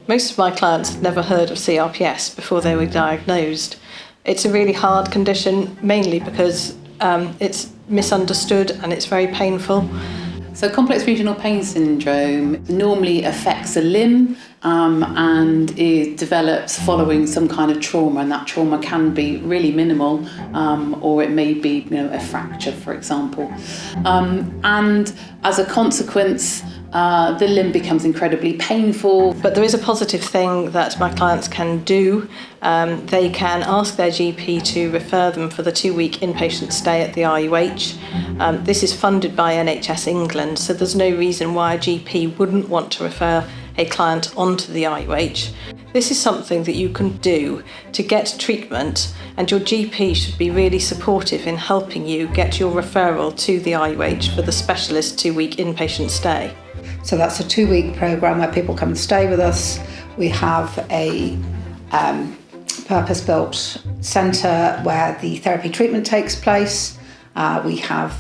Most of my clients had never heard of CRPS before they were diagnosed. It's a really hard condition, mainly because it's misunderstood and it's very painful. So complex regional pain syndrome normally affects a limb and it develops following some kind of trauma, and that trauma can be really minimal or it may be a fracture, for example. And as a consequence, the limb becomes incredibly painful. But there is a positive thing that my clients can do. They can ask their GP to refer them for the 2-week inpatient stay at the RUH. This is funded by NHS England, so there's no reason why a GP wouldn't want to refer a client onto the RUH. This is something that you can do to get treatment, and your GP should be really supportive in helping you get your referral to the RUH for the specialist 2-week inpatient stay. So that's a 2-week programme where people come and stay with us. We have a purpose-built centre where the therapy treatment takes place. We have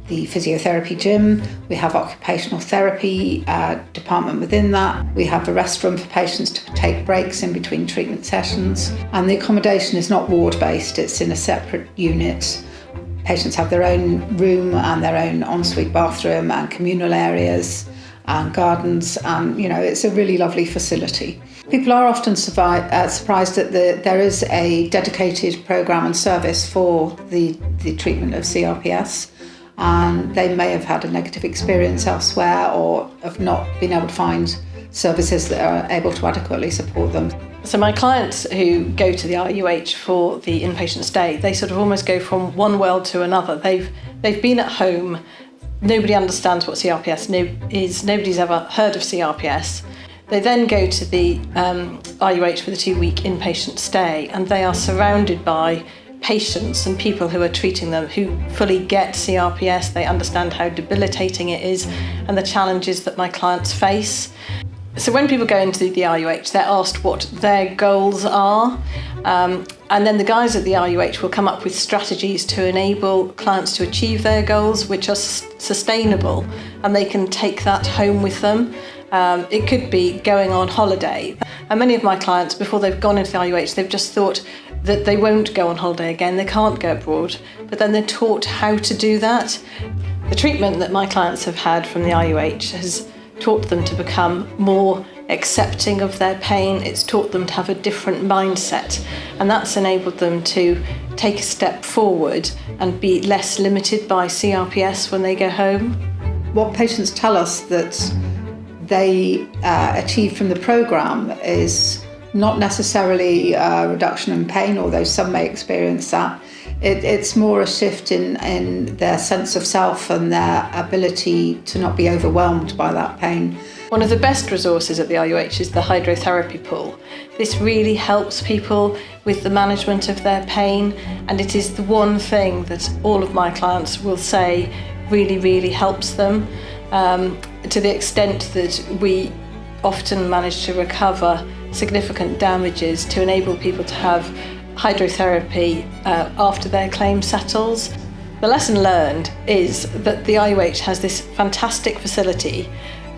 the physiotherapy gym. We have occupational therapy department within that. We have a restroom for patients to take breaks in between treatment sessions. And the accommodation is not ward-based, it's in a separate unit. Patients have their own room and their own ensuite bathroom and communal areas and gardens, and it's a really lovely facility. People are often surprised that there is a dedicated programme and service for the treatment of CRPS, and they may have had a negative experience elsewhere or have not been able to find services that are able to adequately support them. So my clients who go to the RUH for the inpatient stay, they sort of almost go from one world to another. They've been at home. Nobody understands what CRPS is. Nobody's ever heard of CRPS. They then go to the RUH for the 2-week inpatient stay, and they are surrounded by patients and people who are treating them who fully get CRPS. They understand how debilitating it is and the challenges that my clients face. So when people go into the RUH, they're asked what their goals are, and then the guys at the RUH will come up with strategies to enable clients to achieve their goals, which are sustainable, and they can take that home with them. It could be going on holiday. And many of my clients, before they've gone into the RUH, they've just thought that they won't go on holiday again, they can't go abroad, but then they're taught how to do that. The treatment that my clients have had from the RUH has taught them to become more accepting of their pain. It's taught them to have a different mindset, and that's enabled them to take a step forward and be less limited by CRPS when they go home. What patients tell us that they achieve from the programme is not necessarily a reduction in pain, although some may experience that. It's more a shift in their sense of self and their ability to not be overwhelmed by that pain. One of the best resources at the RUH is the hydrotherapy pool. This really helps people with the management of their pain, and it is the one thing that all of my clients will say really, really helps them, to the extent that we often manage to recover significant damages to enable people to have hydrotherapy after their claim settles. The lesson learned is that the RUH has this fantastic facility.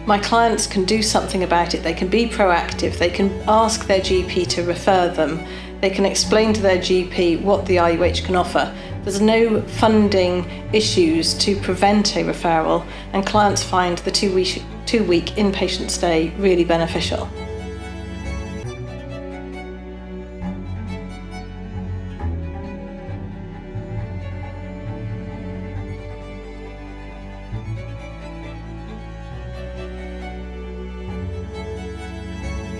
My clients can do something about it. They can be proactive. They can ask their GP to refer them. They can explain to their GP what the RUH can offer. There's no funding issues to prevent a referral, and clients find the 2-week inpatient stay really beneficial.